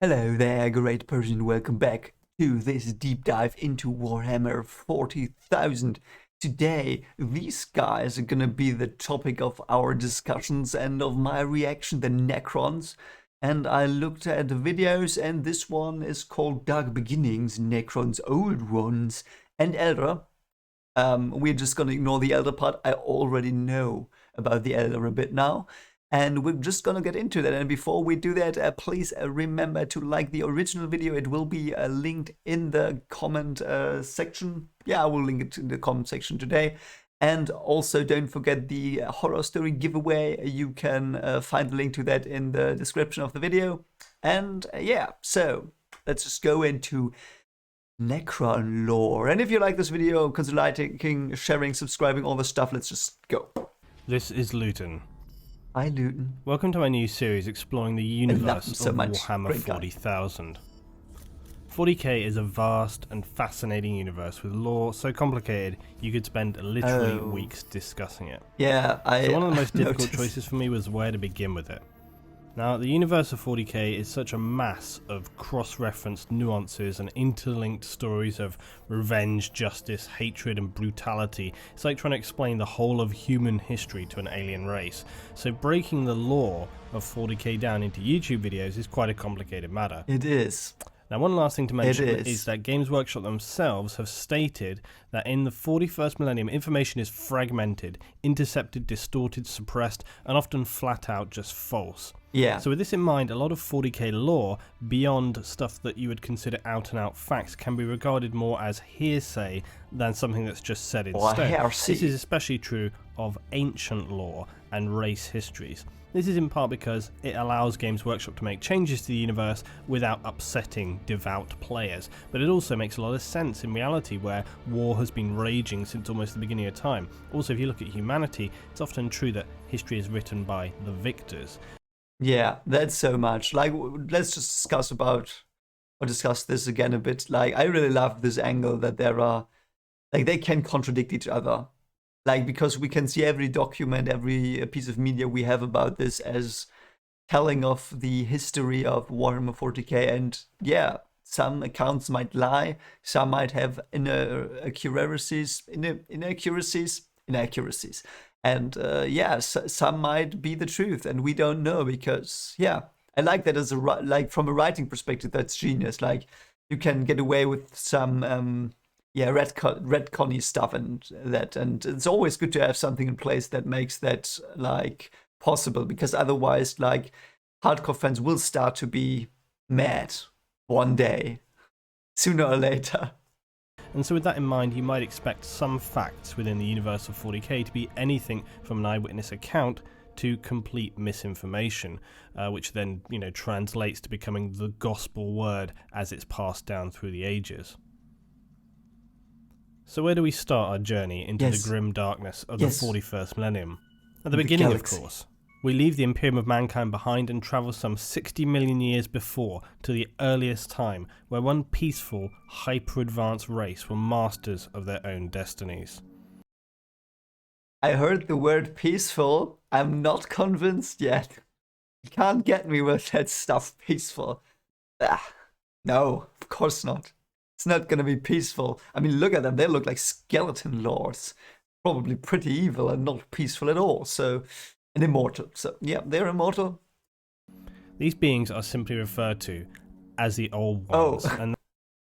Hello there, great person. Welcome back to this deep dive into Warhammer 40,000. Today, these guys are gonna be the topic of our discussions and of my reaction, the Necrons. And I looked at the videos, and this one is called Dark Beginnings, Necrons Old Ones and Elder. We're just gonna ignore the Elder part. I already know about the Elder a bit now. And we're just gonna get into that. And before we do that, please remember to like the original video. It will be linked in the comment section. Yeah, I will link it in the comment section today. And also don't forget the horror story giveaway. You can find the link to that in the description of the video. And yeah, so let's just go into Necron lore. And if you like this video, consider liking, sharing, subscribing, all the stuff. Let's just go. This is Luetin. Hi, Luetin. Welcome to our new series exploring the universe so of much. Warhammer Great guy. 40,000. 40k is a vast and fascinating universe with lore so complicated you could spend literally weeks discussing it. Yeah, So one of the most difficult noticed. choices for me was where to begin with it. Now, the universe of 40k is such a mass of cross-referenced nuances and interlinked stories of revenge, justice, hatred and brutality. It's like trying to explain the whole of human history to an alien race. So breaking the lore of 40k down into YouTube videos is quite a complicated matter. It is. Now, one last thing to mention is that Games Workshop themselves have stated that in the 41st millennium, information is fragmented, intercepted, distorted, suppressed, and often flat out just false. Yeah. So with this in mind, a lot of 40k lore, beyond stuff that you would consider out and out facts, can be regarded more as hearsay than something that's just said in stone. Heresy. This is especially true of ancient lore and race histories. This is in part because it allows Games Workshop to make changes to the universe without upsetting devout players, but it also makes a lot of sense in reality where war has been raging since almost the beginning of time. Also, if you look at humanity, it's often true that history is written by the victors. Yeah, that's so much. Like, let's just discuss this again a bit. Like, I really love this angle that there are, like, they can contradict each other. Like, because we can see every document, every piece of media we have about this as telling of the history of Warhammer 40k. And yeah, some accounts might lie, some might have inaccuracies. And yeah, some might be the truth, and we don't know because yeah, I like that as like from a writing perspective, that's genius. Like you can get away with some retconny stuff and that, and it's always good to have something in place that makes that like possible, because otherwise like hardcore fans will start to be mad one day, sooner or later. And so with that in mind, you might expect some facts within the universe of 40k to be anything from an eyewitness account to complete misinformation, which then, translates to becoming the gospel word as it's passed down through the ages. So where do we start our journey into the grim darkness of the 41st millennium? At the beginning, of course. We leave the Imperium of Mankind behind and travel some 60 million years before to the earliest time where one peaceful, hyper-advanced race were masters of their own destinies. I heard the word peaceful. I'm not convinced yet. You can't get me with that stuff, peaceful. No, of course not. It's not gonna be peaceful. I mean, look at them. They look like skeleton lords. Probably pretty evil and not peaceful at all. So, and immortal. So, yeah, they're immortal. These beings are simply referred to as the Old Ones. Oh. And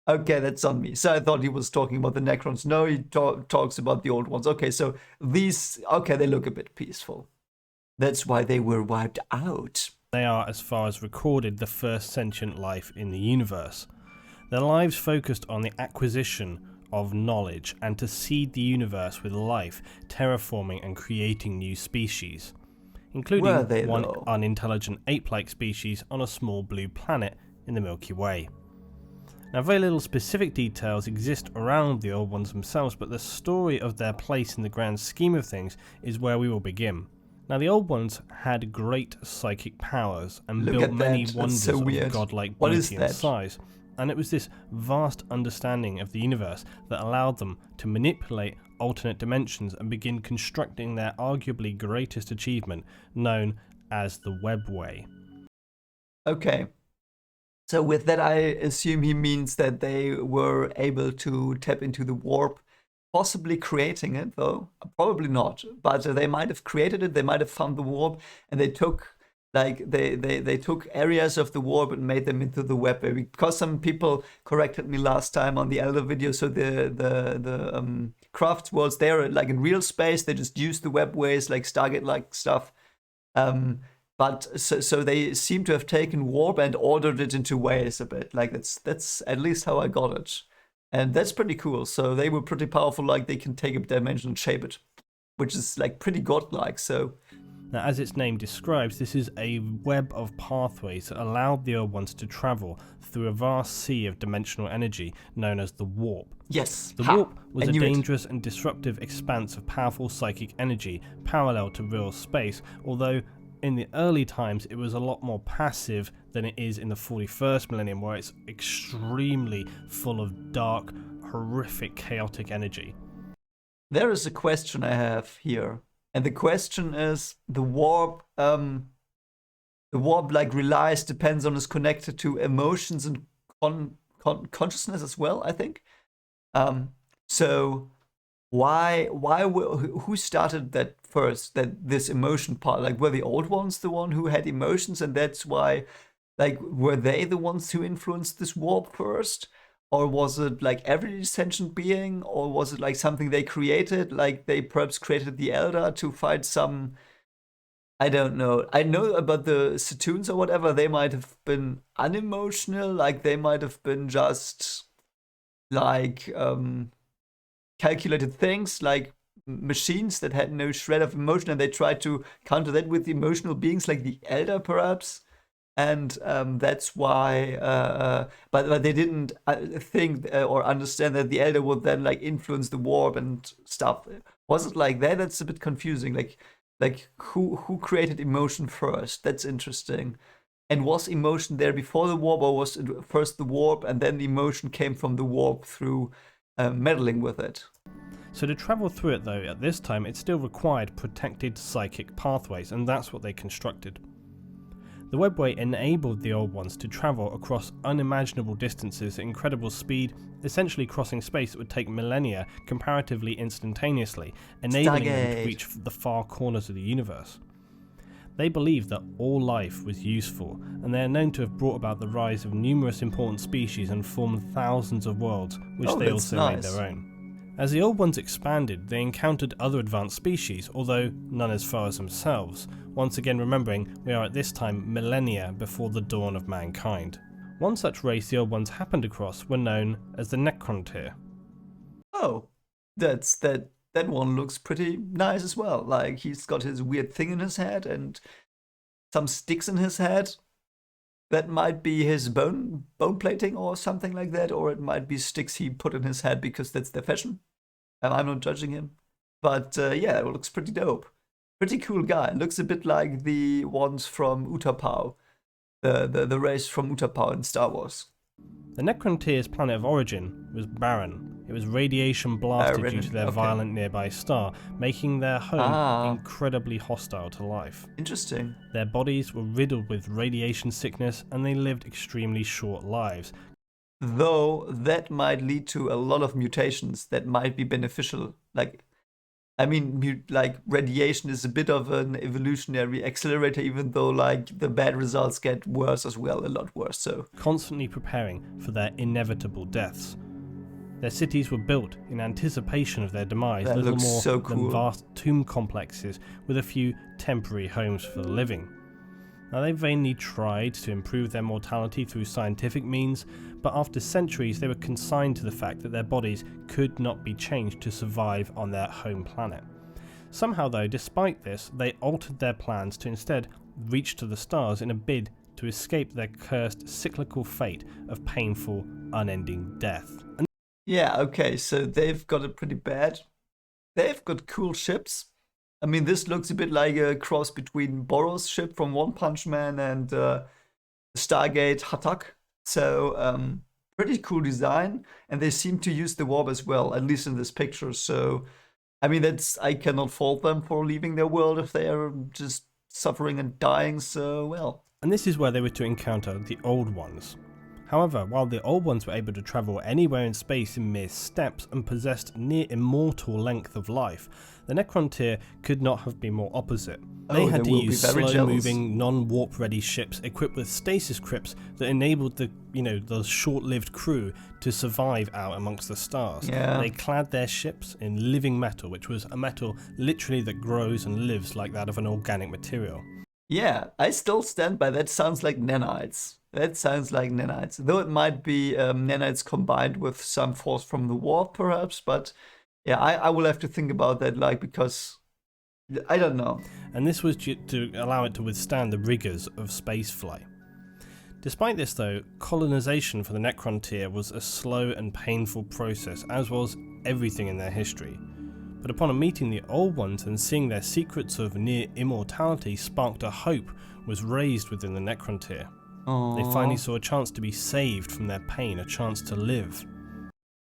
okay, that's on me. So I thought he was talking about the Necrons. No, he talks about the Old Ones. Okay, so these, okay, they look a bit peaceful. That's why they were wiped out. they are, as far as recorded, the first sentient life in the universe. Their lives focused on the acquisition of knowledge and to seed the universe with life, terraforming and creating new species, including one unintelligent ape-like species on a small blue planet in the Milky Way. Now, very little specific details exist around the Old Ones themselves, but the story of their place in the grand scheme of things is where we will begin. Now, the Old Ones had great psychic powers and built many wonders of godlike beauty and size, and it was this vast understanding of the universe that allowed them to manipulate alternate dimensions and begin constructing their arguably greatest achievement, known as the Webway. Okay. So with that, I assume he means that they were able to tap into the warp, possibly creating it, though probably not. But they might have created it. They might have found the warp, and they took they took areas of the warp and made them into the webway. Because some people corrected me last time on the elder video, so the crafts worlds, they're like in real space. They just use the webways like Stargate like stuff. But so they seem to have taken warp and ordered it into ways a bit. Like that's at least how I got it, and that's pretty cool. So they were pretty powerful. Like they can take a dimension and shape it, which is like pretty godlike. So now, as its name describes, this is a web of pathways that allowed the Old Ones to travel through a vast sea of dimensional energy known as the warp. yes, The warp was a dangerous and disruptive expanse of powerful psychic energy parallel to real space, although in the early times it was a lot more passive than it is in the 41st millennium, where it's extremely full of dark, horrific, chaotic energy. There is a question I have here, and the question is the warp. The warp like depends on, is connected to emotions and consciousness as well, I think. So who started that first, that this emotion part? Like, were the Old Ones the one who had emotions, and that's why, like, were they the ones who influenced this warp first? Or was it like every sentient being, or was it like something they created, like they perhaps created the Elder to fight some, I don't know. I know about the C'tans or whatever, they might have been unemotional, like they might have been just like calculated things, like machines that had no shred of emotion, and they tried to counter that with emotional beings like the Elder, perhaps. And that's why, but they didn't think or understand that the Elder would then like influence the warp and stuff. Was it like that? That's a bit confusing. Like who created emotion first? That's interesting. And was emotion there before the warp, or was it first the warp and then the emotion came from the warp through meddling with it? So to travel through it though, at this time it still required protected psychic pathways, and that's what they constructed. The webway enabled the Old Ones to travel across unimaginable distances at incredible speed, essentially crossing space that would take millennia comparatively instantaneously, enabling them to reach the far corners of the universe. They believed that all life was useful, and they are known to have brought about the rise of numerous important species and formed thousands of worlds, which they also made their own. As the Old Ones expanded, they encountered other advanced species, although none as far as themselves, once again remembering we are at this time millennia before the dawn of mankind. One such race the Old Ones happened across were known as the Necrontyr. Oh, that one looks pretty nice as well. Like, he's got his weird thing in his head and some sticks in his head. That might be his bone plating or something like that, or it might be sticks he put in his head because that's their fashion. And I'm not judging him. But yeah, it looks pretty dope. Pretty cool guy. Looks a bit like the ones from Utapau. The race from Utapau in Star Wars. The Necrontyr's planet of origin was barren. It was radiation blasted due to their violent nearby star, making their home incredibly hostile to life. Interesting. Their bodies were riddled with radiation sickness, and they lived extremely short lives. Though that might lead to a lot of mutations that might be beneficial. Like, I mean, like, radiation is a bit of an evolutionary accelerator, even though like the bad results get worse as well, a lot worse. So constantly preparing for their inevitable deaths. Their cities were built in anticipation of their demise, that little looks more so cool. than vast tomb complexes with a few temporary homes for the living. Now, they vainly tried to improve their mortality through scientific means, but after centuries they were consigned to the fact that their bodies could not be changed to survive on their home planet. Somehow though, despite this, they altered their plans to instead reach to the stars in a bid to escape their cursed cyclical fate of painful, unending death. Yeah, okay, so they've got it pretty bad. They've got cool ships. I mean, this looks a bit like a cross between Boros' ship from One Punch Man and Stargate Hatak. So, pretty cool design. And they seem to use the warp as well, at least in this picture. So, I mean, I cannot fault them for leaving their world if they are just suffering and dying so well. And this is where they were to encounter the Old Ones. However, while the Old Ones were able to travel anywhere in space in mere steps and possessed near immortal length of life, the Necrontyr could not have been more opposite. They had to use slow-moving, non-warp-ready ships equipped with stasis crypts that enabled the short-lived crew to survive out amongst the stars. Yeah. They clad their ships in living metal, which was a metal literally that grows and lives like that of an organic material. Yeah, I still stand by that. Sounds like nanites. That sounds like nanites. Though it might be nanites combined with some force from the warp, perhaps. But yeah, I will have to think about that, like, because I don't know. And this was to allow it to withstand the rigors of spaceflight. Despite this, though, colonization for the Necrontyr was a slow and painful process, as was everything in their history. But upon meeting the Old Ones and seeing their secrets of near immortality sparked a hope was raised within the Necrontyr. They finally saw a chance to be saved from their pain, a chance to live.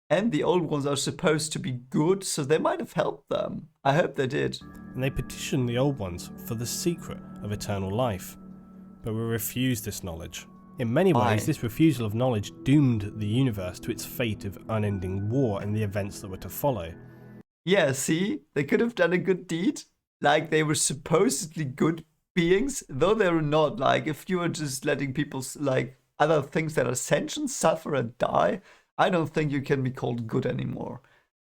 And the Old Ones are supposed to be good, so they might have helped them. I hope they did. And they petitioned the Old Ones for the secret of eternal life, but were refused this knowledge. In many ways, this refusal of knowledge doomed the universe to its fate of unending war and the events that were to follow. Yeah, see? They could have done a good deed. Like, they were supposedly good beings, though they were not. Like, if you were just letting people, like, other things that are sentient suffer and die, I don't think you can be called good anymore.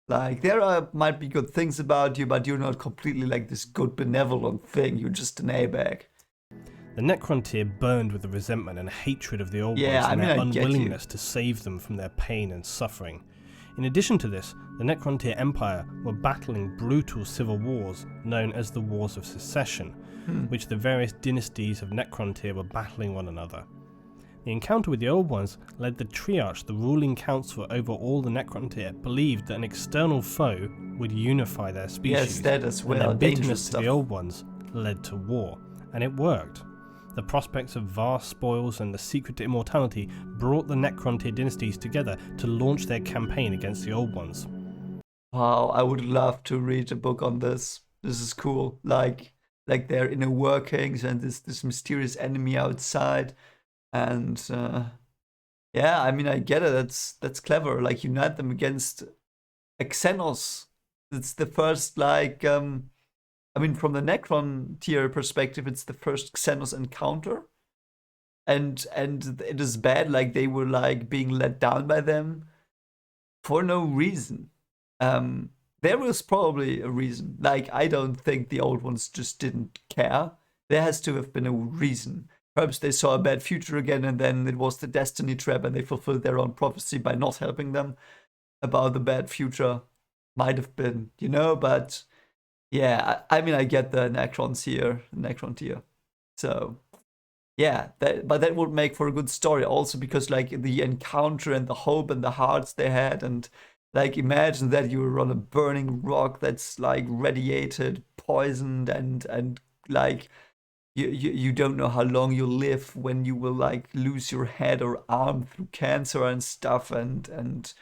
Like, might be good things about you, but you're not completely like this good benevolent thing. You're just an A-bag. The Necrontyr burned with the resentment and hatred of the Old Ones and their unwillingness to save them from their pain and suffering. In addition to this, the Necrontyr Empire were battling brutal civil wars known as the Wars of Secession, which the various dynasties of Necrontyr were battling one another. The encounter with the Old Ones led the Triarch, the ruling council over all the Necrontyr, believed that an external foe would unify their species. Yes, that as well. And their bitterness to the Old Ones led to war, and it worked. The prospects of vast spoils and the secret to immortality brought the Necrontyr dynasties together to launch their campaign against the Old Ones. Wow, I would love to read a book on this. This is cool. Like their inner workings and this mysterious enemy outside. And yeah, I mean, I get it. That's clever. Like, unite them against Xenos. It's the first, like, I mean, from the Necrontyr perspective, it's the first Xenos encounter. And it is bad, like, they were, like, being let down by them for no reason. There was probably a reason. Like, I don't think the Old Ones just didn't care. There has to have been a reason. Perhaps they saw a bad future again, and then it was the destiny trap, and they fulfilled their own prophecy by not helping them about the bad future. Might have been, but yeah, I mean, I get the Necrontyr. So yeah, but that would make for a good story also, because like the encounter and the hope and the hearts they had, and like imagine that you were on a burning rock that's like radiated, poisoned, and like you don't know how long you'll live when you will like lose your head or arm through cancer and stuff, and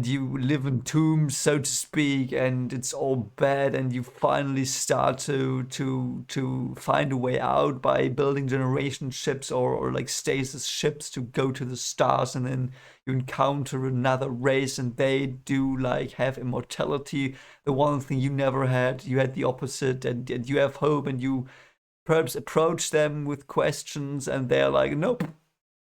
you live in tombs, so to speak, and it's all bad, and you finally start to find a way out by building generation ships or like stasis ships to go to the stars, and then you encounter another race and they do like have immortality, the one thing you never had. You had the opposite, and you have hope, and you perhaps approach them with questions, and they're like, nope.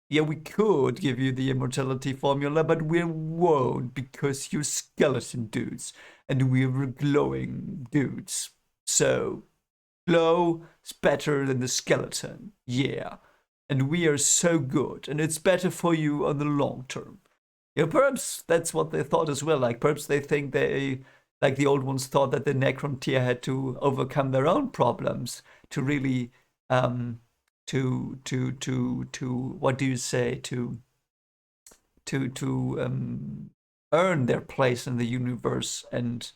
Yeah, we could give you the immortality formula, but we won't, because you're skeleton dudes, and we're glowing dudes. So, glow is better than the skeleton, yeah. And we are so good, and it's better for you on the long term. Yeah, perhaps that's what they thought as well. Like, perhaps they think like the Old Ones thought that the Necrontyr had to overcome their own problems to really, to what do you say, to earn their place in the universe, and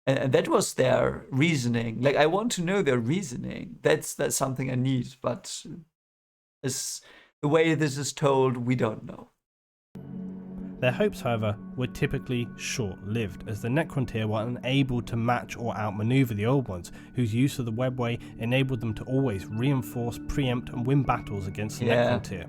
that was their reasoning. Like, I want to know their reasoning. That's something I need, but as the way this is told, we don't know. Their hopes, however, were typically short-lived, as the Necrontyr were unable to match or outmaneuver the Old Ones, whose use of the webway enabled them to always reinforce, preempt, and win battles against the Necrontyr.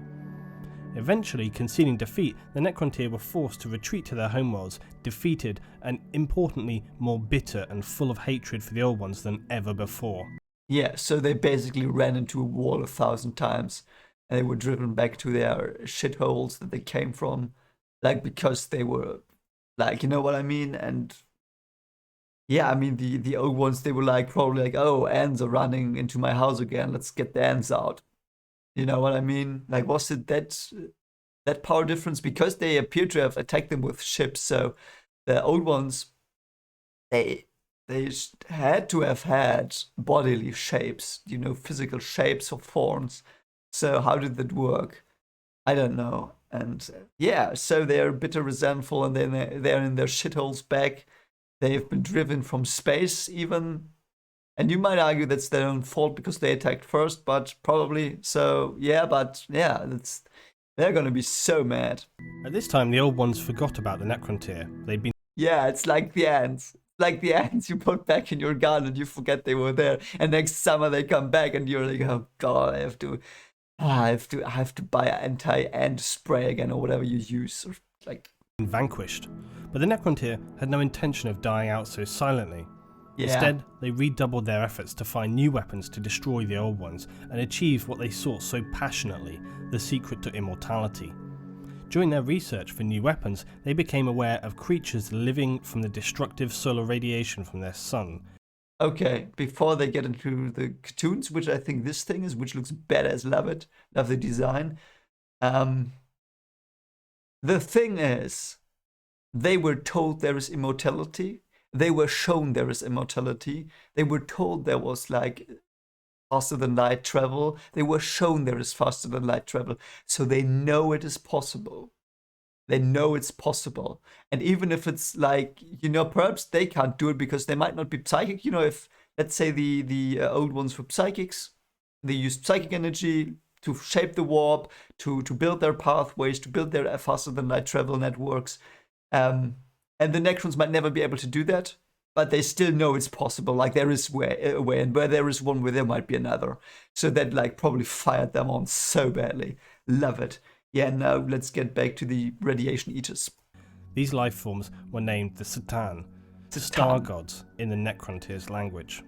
Eventually, conceding defeat, the Necrontyr were forced to retreat to their homeworlds, defeated and, importantly, more bitter and full of hatred for the Old Ones than ever before. Yeah, so they basically ran into a wall 1,000 times, and they were driven back to their shitholes that they came from, like, because they were, like, you know what I mean? And yeah, I mean, the Old Ones, they were like, probably like, oh, ants are running into my house again, let's get the ants out. You know what I mean? Like, was it that power difference? Because they appear to have attacked them with ships, so the Old Ones, they had to have had bodily shapes, you know, physical shapes or forms. So how did that work? I don't know. And yeah, so they're a bit resentful, and then they're in their shitholes back. They've been driven from space even. And you might argue that's their own fault because they attacked first, but probably so. Yeah, but yeah, they're gonna be so mad. At this time, the Old Ones forgot about the Necrontyr. They'd been Yeah, it's like the ants. Like the ants you put back in your garden and you forget they were there. And next summer they come back and you're like, oh god, I have to buy anti-ant spray again or whatever you use. Or like vanquished. But the Necrontyr had no intention of dying out so silently. yeah. Instead, they redoubled their efforts to find new weapons to destroy the Old Ones and achieve what they sought so passionately, the secret to immortality. During their research for new weapons, they became aware of creatures living from the destructive solar radiation from their sun. Okay, before they get into the cartoons, which I think this thing is, which looks badass, love it, love the design. The thing is, they were told there is immortality. They were shown there is immortality. They were told there was like faster than light travel. They were shown there is faster than light travel. So they know it is possible. They know it's possible. And even if it's like, you know, perhaps they can't do it because they might not be psychic. You know, if, let's say, the Old Ones were psychics, they used psychic energy to shape the warp, to build their pathways, to build their faster than light travel networks. And the Necrons might never be able to do that, but they still know it's possible. Like there is a way, and where there is one, where there might be another. So that like probably fired them on so badly. Love it. Yeah, now let's get back to the radiation eaters. These life forms were named the C'tan, star gods in the Necrontyr's language.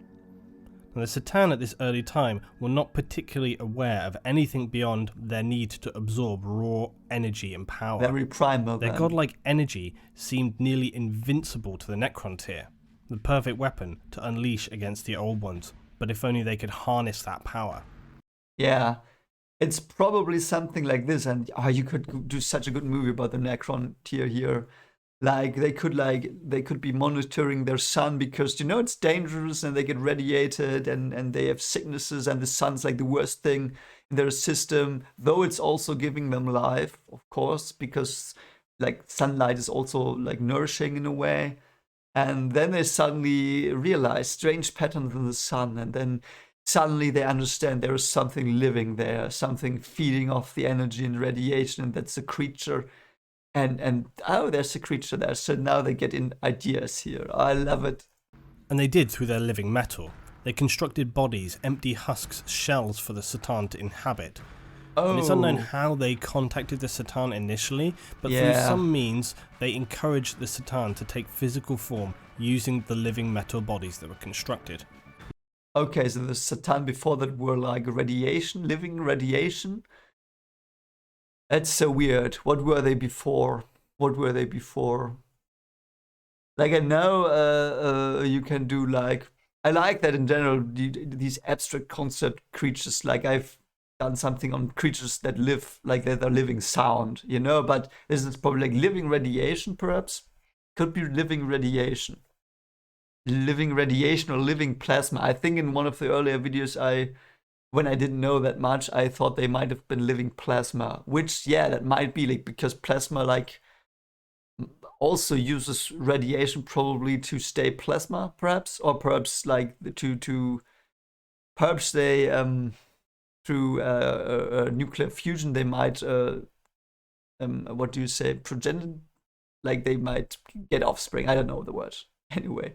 And the C'tan at this early time were not particularly aware of anything beyond their need to absorb raw energy and power. Very primal. Their godlike energy seemed nearly invincible to the Necrontyr, the perfect weapon to unleash against the Old Ones, but if only they could harness that power. Yeah, it's probably something like this, and you could do such a good movie about the Necrontyr here. Like they could be monitoring their sun because you know it's dangerous and they get radiated and they have sicknesses and the sun's like the worst thing in their system, though it's also giving them life, of course, because like sunlight is also like nourishing in a way. And then they suddenly realize strange patterns in the sun, and then suddenly they understand there is something living there, something feeding off the energy and radiation, and that's a creature. And oh, there's a creature there. So now they get in ideas here. I love it. And they did through their living metal. They constructed bodies, empty husks, shells for the C'tan to inhabit. Oh. And it's unknown how they contacted the C'tan initially, but through some means they encouraged the C'tan to take physical form using the living metal bodies that were constructed. Okay, so the C'tan before that were like radiation, living radiation. That's so weird. What were they before? What were they before? Like I know you can do like, I like that in general, these abstract concept creatures. Like I've done something on creatures that live, like they're living sound, you know, but this is probably like living radiation perhaps? Could be living radiation. Living radiation or living plasma. I think in one of the earlier videos when I didn't know that much, I thought they might have been living plasma, which, yeah, that might be like, because plasma like also uses radiation probably to stay plasma, perhaps, or perhaps like perhaps they, through nuclear fusion, they might, what do you say, progenitor, like they might get offspring. I don't know the word. Anyway,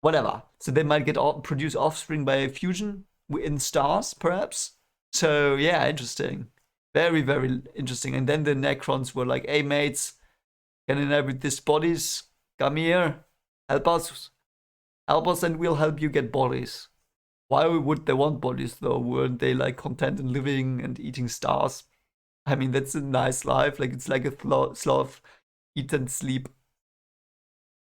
whatever. So they might produce offspring by fusion in stars, perhaps. So yeah, interesting. Very, very interesting. And then the Necrons were like, hey, mates, can inhabit these bodies? Come here. Help us. Help us and we'll help you get bodies. Why would they want bodies, though? Weren't they, like, content in living and eating stars? I mean, that's a nice life. Like, it's like a sloth, eat and sleep.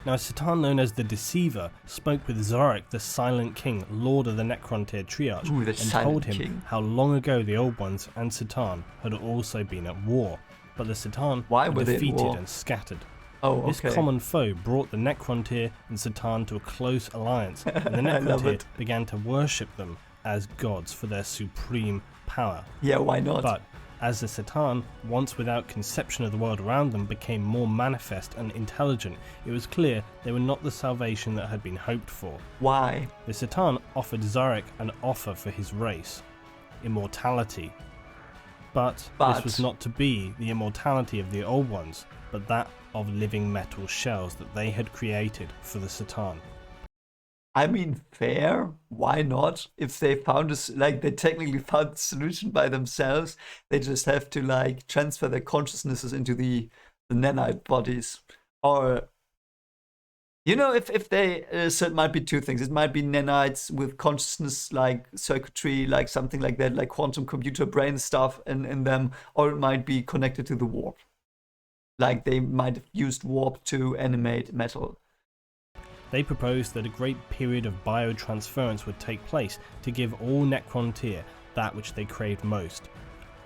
Now, a C'tan known as the Deceiver spoke with Zarek, the Silent King, Lord of the Necrontyr Triarch, Ooh, the and Silent told him King. how long ago the Old Ones and C'tan had also been at war, but the C'tan Why were were they at defeated war? and scattered. Oh, This okay. common foe brought the Necrontyr and C'tan to a close alliance, and the I love Necrontyr it. began to worship them as gods for their supreme power. Yeah, why not? But as the C'tan, once without conception of the world around them, became more manifest and intelligent, it was clear they were not the salvation that had been hoped for. Why? The C'tan offered Zarek an offer for his race: immortality. But this was not to be the immortality of the Old Ones, but that of living metal shells that they had created for the C'tan. I mean, fair. Why not? If they found this, like, they technically found the solution by themselves, they just have to, like, transfer their consciousnesses into the nanite bodies. Or, you know, if they, so it might be two things. It might be nanites with consciousness, like circuitry, like something like that, like quantum computer brain stuff in them, or it might be connected to the warp. Like, they might have used warp to animate metal. They proposed that a great period of biotransference would take place to give all Necrontyr that which they craved most: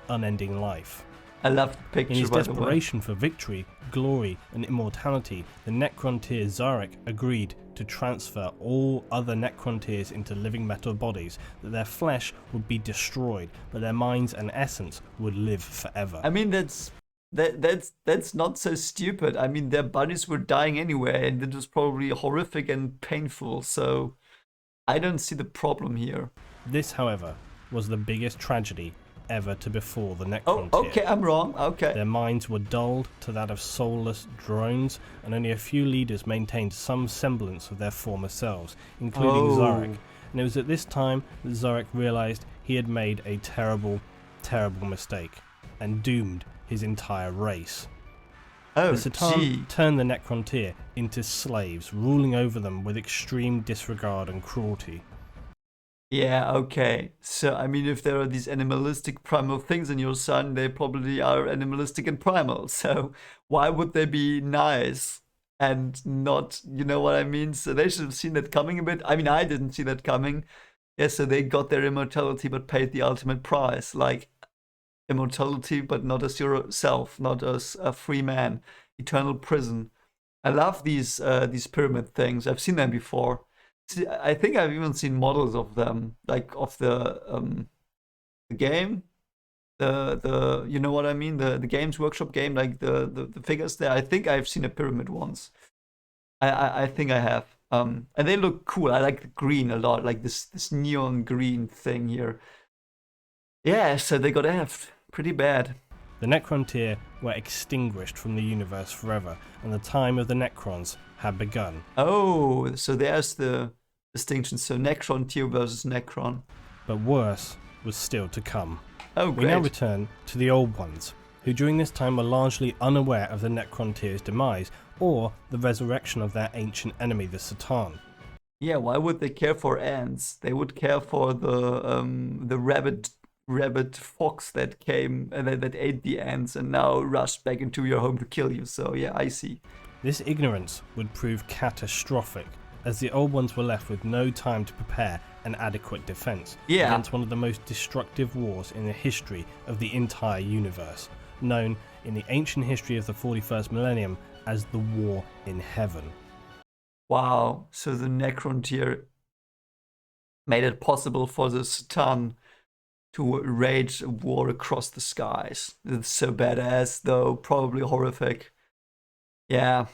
unending life. I love the picture, In his by the way. desperation for victory, glory, and immortality, the Necrontyr Zarek agreed to transfer all other Necrontyrs into living metal bodies, that their flesh would be destroyed, but their minds and essence would live forever. I mean, that's not so stupid. I mean, their bodies were dying anyway, and it was probably horrific and painful. So I don't see the problem here. This, however, was the biggest tragedy ever to befall the Oh, Necrontyr. okay, I'm wrong. Okay. Their minds were dulled to that of soulless drones, and only a few leaders maintained some semblance of their former selves, including Zarek. And it was at this time that Zarek realized he had made a terrible, terrible mistake, and doomed his entire race. Oh, The C'tan gee. turned the Necrontyr into slaves, ruling over them with extreme disregard and cruelty. Yeah, okay. So, I mean, if there are these animalistic primal things in your sun, they probably are animalistic and primal. So, why would they be nice and not, you know what I mean? So, they should have seen that coming a bit. I mean, I didn't see that coming. Yeah, so they got their immortality but paid the ultimate price. Like, immortality, but not as yourself, not as a free man. Eternal prison. I love these pyramid things. I've seen them before. See, I think I've even seen models of them, like of the game, the you know what I mean, the Games Workshop game, like the figures there. I think I've seen a pyramid once. I think I have. And they look cool. I like the green a lot, like this neon green thing here. Yeah, so they got effed pretty bad. The Necrontyr were extinguished from the universe forever, and the time of the Necrons had begun. Oh, so there's the distinction. So Necrontyr versus Necron. But worse was still to come. Oh, We now great. return to the Old Ones, who during this time were largely unaware of the Necrontyr's demise, or the resurrection of their ancient enemy, the C'tan. Yeah, why would they care for ants? They would care for the rabbit fox that came and that ate the ants and now rushed back into your home to kill you. So yeah, I see. This ignorance would prove catastrophic, as the Old Ones were left with no time to prepare an adequate defense Yeah. against one of the most destructive wars in the history of the entire universe, known in the ancient history of the 41st millennium as the War in Heaven. Wow. So the Necrontyr made it possible for the C'tan to wage a war across the skies. It's so badass, though probably horrific. Yeah.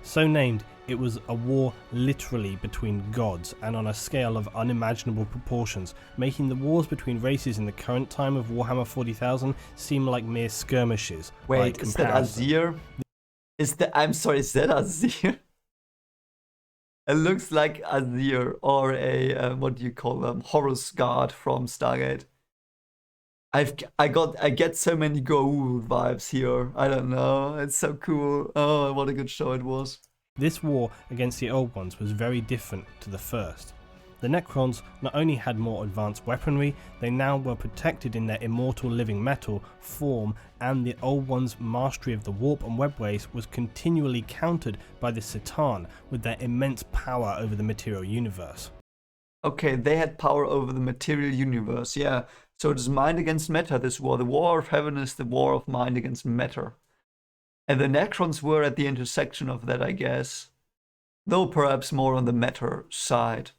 So named, it was a war literally between gods and on a scale of unimaginable proportions, making the wars between races in the current time of Warhammer 40,000 seem like mere skirmishes. by Wait, is that comparison. Azir? I'm sorry, is that Azir? It looks like Azir or a what do you call them? Horus guard from Stargate. I get so many Goa'uld vibes here. I don't know. It's so cool. Oh, what a good show it was. This war against the Old Ones was very different to the first. The Necrons not only had more advanced weaponry, they now were protected in their immortal living metal form, and the Old Ones' mastery of the warp and webways was continually countered by the C'tan with their immense power over the material universe. Okay, they had power over the material universe, yeah. So it is mind against matter, this war. The war of heaven is the war of mind against matter. And the Necrons were at the intersection of that, I guess. Though perhaps more on the matter side.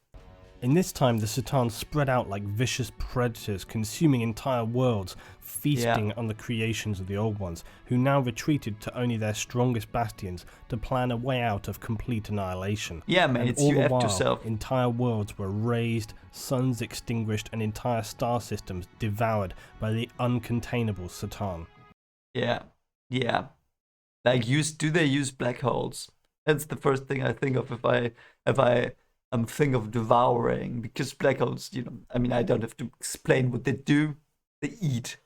In this time, the C'tan spread out like vicious predators, consuming entire worlds, feasting on the creations of the Old Ones, who now retreated to only their strongest bastions to plan a way out of complete annihilation. Yeah, mates, you effed yourself. Entire worlds were razed, suns extinguished, and entire star systems devoured by the uncontainable C'tan. Yeah. Like, do they use black holes? That's the first thing I think of if I think of devouring, because black holes, I mean, I don't have to explain what they do. They eat,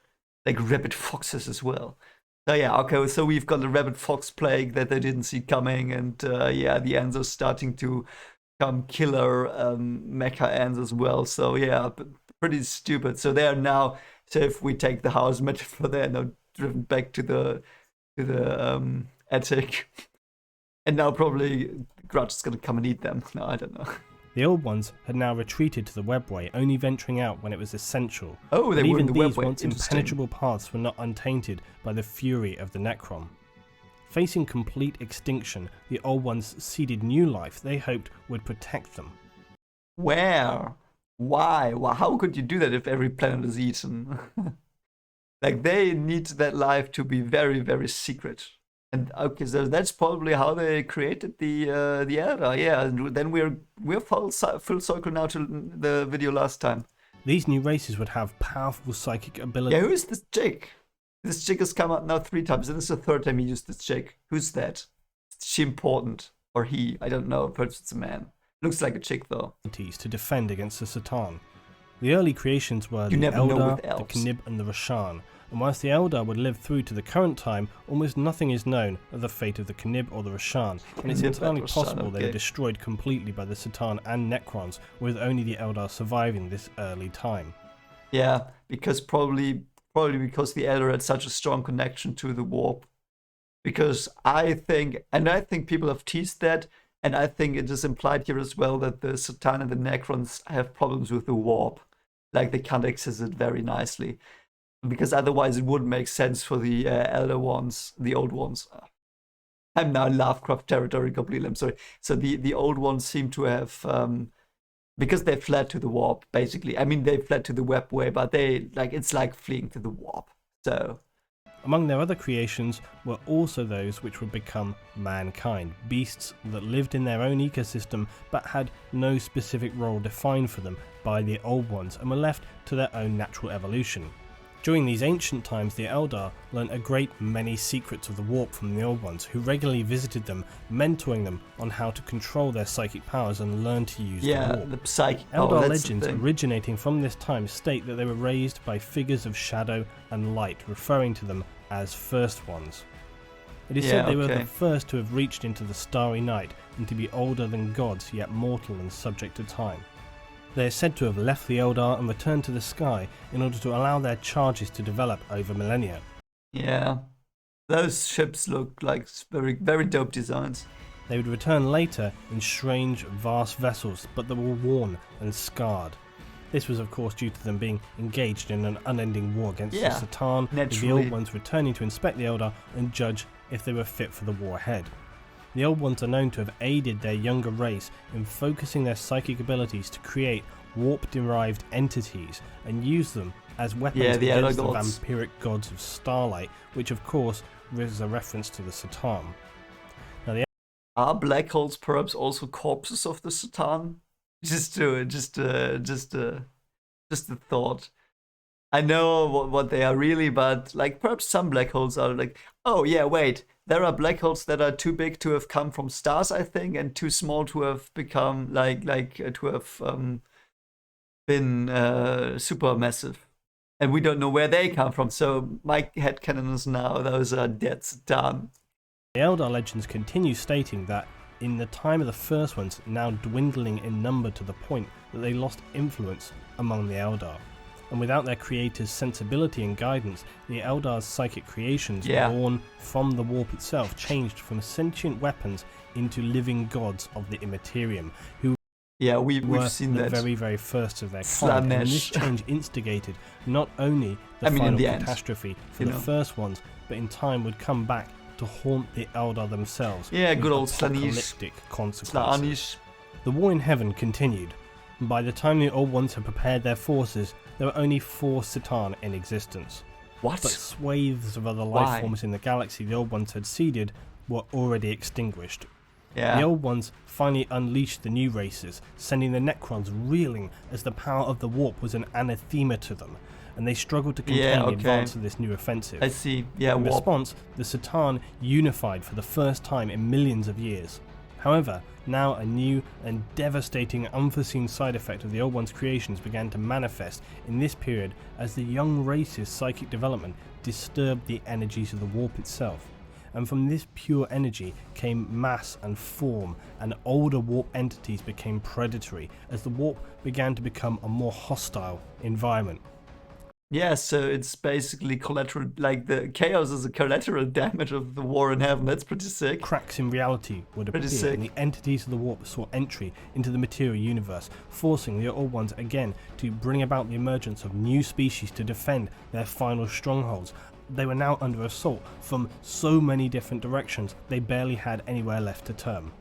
like rabid foxes as well. So yeah, okay, so we've got a rabid fox plague that they didn't see coming, and yeah, the ants are starting to become killer mecha ants as well. So yeah, pretty stupid. So they are now, so if we take the house metaphor, they're now driven back to the attic. And now probably Grudge is going to come and eat them. No, I don't know. The Old Ones had now retreated to the webway, only venturing out when it was essential. Oh, they but were even in the these webway. once impenetrable paths were not untainted by the fury of the Necron. Facing complete extinction, the Old Ones seeded new life they hoped would protect them. Where? Why? How could you do that if every planet is eaten? Like, they need that life to be very, very secret. And okay, so that's probably how they created the Elder. Yeah, and then we're full circle now to the video last time. These new races would have powerful psychic abilities. Yeah, who's this chick? This chick has come out now 3 times, and this is the 3rd time he used this chick. Who's that? Is she important? Or he? I don't know. Perhaps it's a man. Looks like a chick, though. To defend against the C'tan. The early creations were the Eldar, the Knib, and the Rashan. And whilst the Eldar would live through to the current time, almost nothing is known of the fate of the Knib or the Rashan, and it's entirely possible they were destroyed completely by the C'tan and Necrons, with only the Eldar surviving this early time. Yeah, because probably because the Eldar had such a strong connection to the warp. Because I think people have teased that, and I think it is implied here as well that the C'tan and the Necrons have problems with the warp. Like, they can't access it very nicely. Because otherwise it wouldn't make sense for the elder ones, the old ones. I'm now in Lovecraft territory completely, I'm sorry. So the old ones seem to have, because they fled to the warp, basically. I mean, they fled to the webway, but it's like fleeing to the warp. So among their other creations were also those which would become mankind, beasts that lived in their own ecosystem but had no specific role defined for them by the old ones and were left to their own natural evolution. During these ancient times, the Eldar learnt a great many secrets of the warp from the Old Ones, who regularly visited them, mentoring them on how to control their psychic powers and learn to use the warp. The psychic Eldar legends originating from this time state that they were raised by figures of shadow and light, referring to them as First Ones. It is said they were the first to have reached into the starry night and to be older than gods, yet mortal and subject to time. They are said to have left the Eldar and returned to the sky in order to allow their charges to develop over millennia. Yeah, those ships look like very, very dope designs. They would return later in strange, vast vessels, but that were worn and scarred. This was of course due to them being engaged in an unending war against the C'tan, with the Old Ones returning to inspect the Eldar and judge if they were fit for the war ahead. The Old Ones are known to have aided their younger race in focusing their psychic abilities to create warp-derived entities and use them as weapons against the vampiric gods of starlight, which of course is a reference to the C'tan. Now, are black holes perhaps also corpses of the C'tan? Just a thought. I know what they are really, but like perhaps some black holes are like, oh yeah, wait, there are black holes that are too big to have come from stars, I think, and too small to have become to have been supermassive. And we don't know where they come from, so my headcanon is now those are dead C'tan. The Eldar legends continue stating that in the time of the first ones, now dwindling in number to the point that they lost influence among the Eldar. And without their creator's sensibility and guidance, the Eldar's psychic creations born from the warp itself changed from sentient weapons into living gods of the Immaterium, who we've seen the that very, very first of their kind. And this change instigated not only the final catastrophe for the first ones, but in time would come back to haunt the Eldar themselves. Yeah, good old apocalyptic consequences. The war in heaven continued. By the time the Old Ones had prepared their forces, there were only 4 C'tan in existence. What? But swathes of other life forms in the galaxy the Old Ones had seeded were already extinguished. Yeah. The Old Ones finally unleashed the new races, sending the Necrons reeling as the power of the warp was an anathema to them, and they struggled to contain the advance of this new offensive. I see. Yeah, in response, the C'tan unified for the first time in millions of years. However, now a new and devastating unforeseen side effect of the Old One's creations began to manifest in this period as the young race's psychic development disturbed the energies of the warp itself. And from this pure energy came mass and form, and older warp entities became predatory as the warp began to become a more hostile environment. Yeah, so it's basically collateral, like the chaos is a collateral damage of the war in heaven. That's pretty sick. Cracks in reality would appear, and the entities of the warp saw entry into the material universe, forcing the Old Ones again to bring about the emergence of new species to defend their final strongholds. They were now under assault from so many different directions, they barely had anywhere left to turn.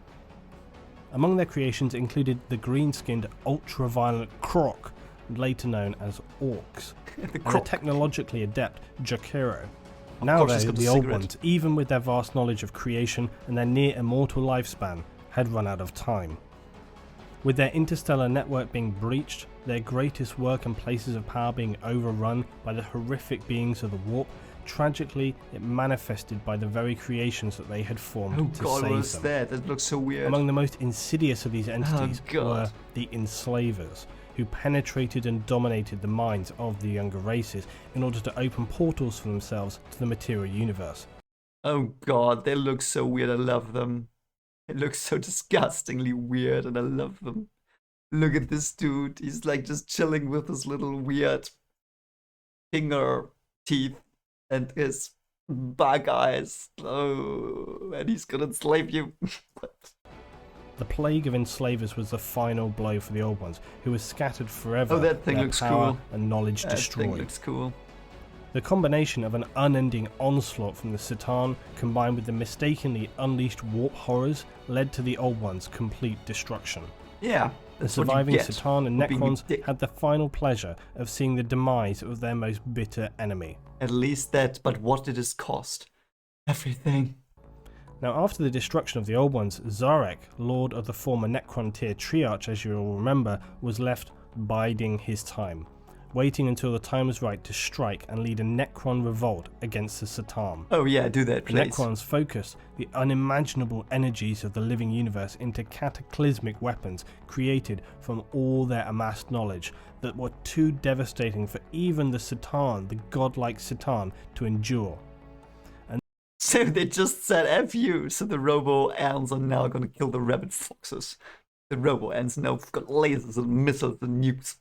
Among their creations included the green-skinned, ultra-violent Croc, later known as Orcs, and the technologically adept Jakiro. Now though, the Old Ones, even with their vast knowledge of creation and their near-immortal lifespan, had run out of time. With their interstellar network being breached, their greatest work and places of power being overrun by the horrific beings of the warp, tragically it manifested by the very creations that they had formed to save them. That looks so weird. Among the most insidious of these entities were the Enslavers, who penetrated and dominated the minds of the younger races in order to open portals for themselves to the material universe. Oh god, they look so weird, I love them. It looks so disgustingly weird and I love them. Look at this dude, he's like just chilling with his little weird finger teeth and his bug eyes. Oh, and he's gonna enslave you. The plague of enslavers was the final blow for the Old Ones, who were scattered forever. Oh, that thing looks cool. And knowledge destroyed. That thing looks cool. The combination of an unending onslaught from the C'tan combined with the mistakenly unleashed warp horrors led to the Old Ones' complete destruction. Yeah, the surviving C'tan and Necrons had the final pleasure of seeing the demise of their most bitter enemy. At least that, but what did it cost? Everything. Now, after the destruction of the Old Ones, Zarek, lord of the former Necrontyr Triarch, as you all remember, was left biding his time, waiting until the time was right to strike and lead a Necron revolt against the C'tan. Oh yeah, do that, please. The Necrons focused the unimaginable energies of the living universe into cataclysmic weapons created from all their amassed knowledge that were too devastating for even the C'tan, the godlike C'tan, to endure. So they just said F you, so the Robo-Ants are now gonna kill the rabbit foxes. The Robo-Ants now have got lasers and missiles and nukes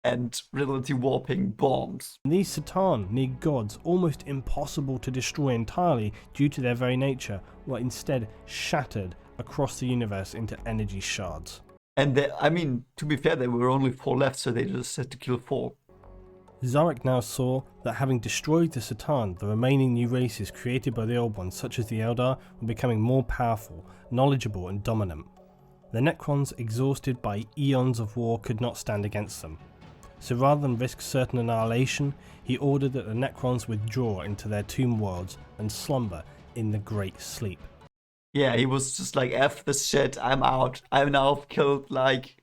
and reality warping bombs. These C'tan, near gods, almost impossible to destroy entirely due to their very nature, were instead shattered across the universe into energy shards. And I mean, to be fair, there were only 4 left, so they just had to kill 4. Zarek now saw that having destroyed the C'tan, the remaining new races created by the Old Ones, such as the Eldar, were becoming more powerful, knowledgeable and dominant. The Necrons, exhausted by eons of war, could not stand against them. So rather than risk certain annihilation, he ordered that the Necrons withdraw into their tomb worlds and slumber in the Great Sleep. Yeah, he was just like, F this shit, I'm out. I'm now killed like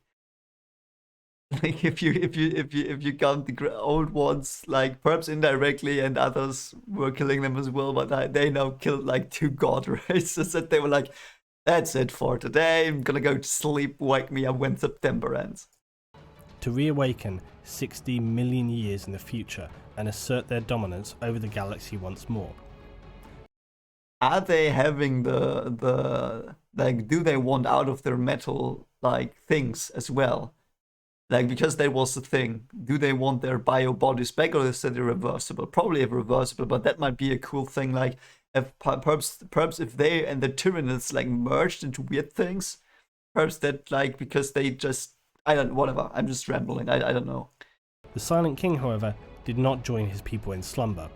if you count the old ones, like perhaps indirectly, and others were killing them as well, but they now killed like 2 god races, and they were like, that's it for today, I'm gonna go to sleep, wake me up when September ends. to reawaken 60 million years in the future and assert their dominance over the galaxy once more. Are they having the like, do they want out of their metal like things as well? Like, because that was the thing. Do they want their bio bodies back, or is that irreversible? Probably irreversible, but that might be a cool thing. Like, if perhaps if they and the Tyranids like merged into weird things, perhaps that, like, because they just, I don't, whatever. I'm just rambling. I don't know. The Slient King, however, did not join his people in slumber.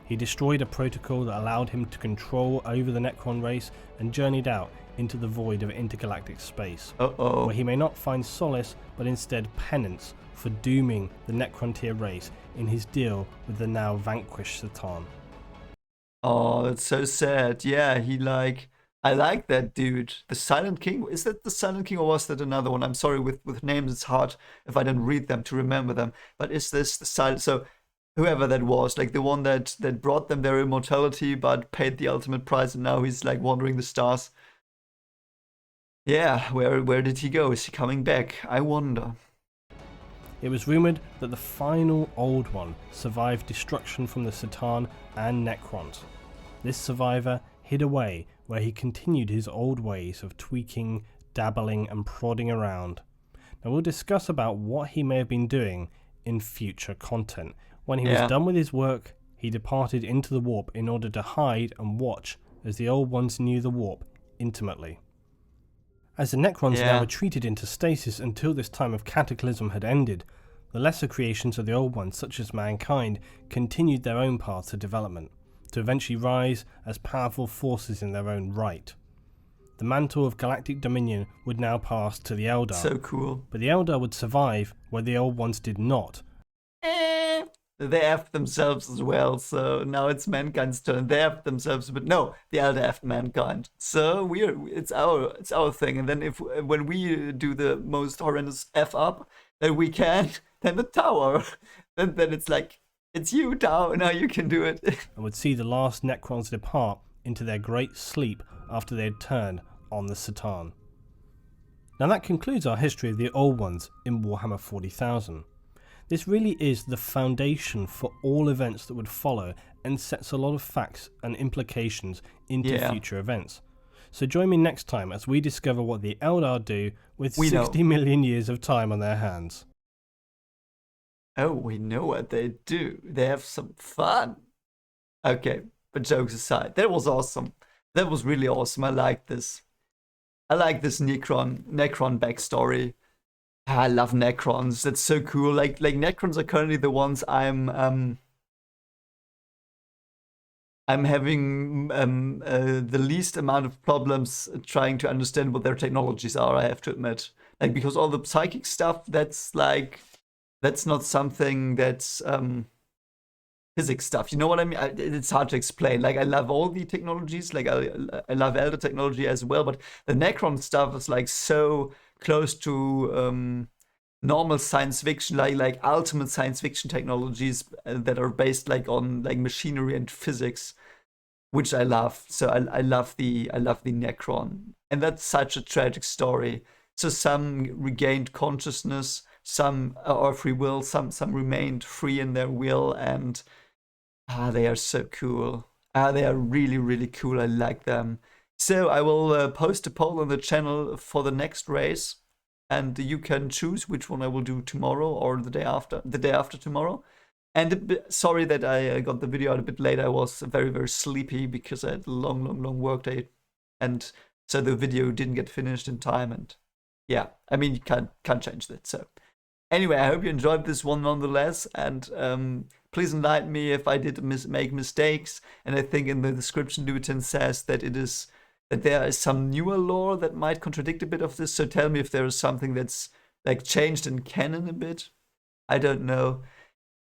He destroyed a protocol that allowed him to control over the Necron race and journeyed out into the void of intergalactic space, where he may not find solace but instead penance for dooming the Necrontyr race in his deal with the now vanquished C'tan. Oh, that's so sad. Yeah, I like that dude. The Silent King. Is that the Silent King, or was that another one? I'm sorry, with names it's hard if I don't read them to remember them. But is this the Silent? So whoever that was, like the one that brought them their immortality but paid the ultimate price, and now he's like wandering the stars. Yeah, where did he go? Is he coming back? I wonder. It was rumoured that the final Old One survived destruction from the C'tan and Necrons. This survivor hid away where he continued his old ways of tweaking, dabbling and prodding around. Now we'll discuss about what he may have been doing in future content. When he was done with his work, he departed into the warp in order to hide and watch as the Old Ones knew the warp intimately. As the Necrons now retreated into stasis until this time of cataclysm had ended, the lesser creations of the Old Ones, such as mankind, continued their own paths of development, to eventually rise as powerful forces in their own right. The mantle of galactic dominion would now pass to the Eldar. So cool. But the Eldar would survive where the Old Ones did not. They effed themselves as well, so now it's mankind's turn. They effed themselves, but no, the Elder effed mankind. So it's our thing. And then when we do the most horrendous F up that we can, then the tower, then it's like, it's you, tower. Now you can do it. And would see the last Necrons depart into their great sleep after they had turned on the C'tan. Now that concludes our history of the Old Ones in Warhammer 40,000. This really is the foundation for all events that would follow and sets a lot of facts and implications into future events. So join me next time as we discover what the Eldar do with 60 million years of time on their hands. Oh, we know what they do. They have some fun. Okay, but jokes aside, that was awesome. That was really awesome. I like this. I like this Necron backstory. I love Necrons. That's so cool. Like Necrons are currently the ones I'm having the least amount of problems trying to understand what their technologies are, I have to admit. Like, because all the psychic stuff, that's not something that's physics stuff. You know what I mean? It's hard to explain. Like, I love all the technologies. Like, I love Elder technology as well, but the Necron stuff is like so close to normal science fiction, like ultimate science fiction technologies that are based like on like machinery and physics, which I love. So I love the Necron, and that's such a tragic story. So some regained consciousness, some or free will, some remained free in their will, and they are so cool. They are really, really cool. I like them. So I will post a poll on the channel for the next race, and you can choose which one I will do tomorrow or the day after tomorrow. And sorry that I got the video out a bit late. I was very, very sleepy because I had a long work day, and so the video didn't get finished in time. And yeah, I mean, you can't change that. So anyway, I hope you enjoyed this one nonetheless, and please enlighten me if I did make mistakes. And I think in the description, Luetin says that there is some newer lore that might contradict a bit of this. So tell me if there is something that's like changed in canon a bit. I don't know.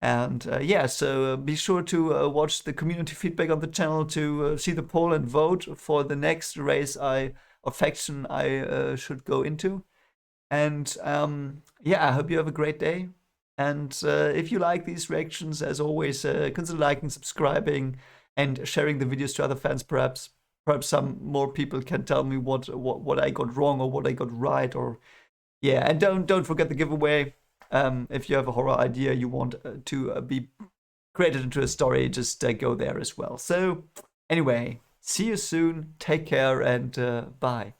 And yeah, so be sure to watch the community feedback on the channel to see the poll and vote for the next race or faction I should go into. And yeah, I hope you have a great day. And if you like these reactions, as always, consider liking, subscribing, and sharing the videos to other fans. Perhaps some more people can tell me what I got wrong or what I got right. Or yeah, and don't forget the giveaway. If you have a horror idea you want to be created into a story, just go there as well. So anyway, see you soon, take care, and bye.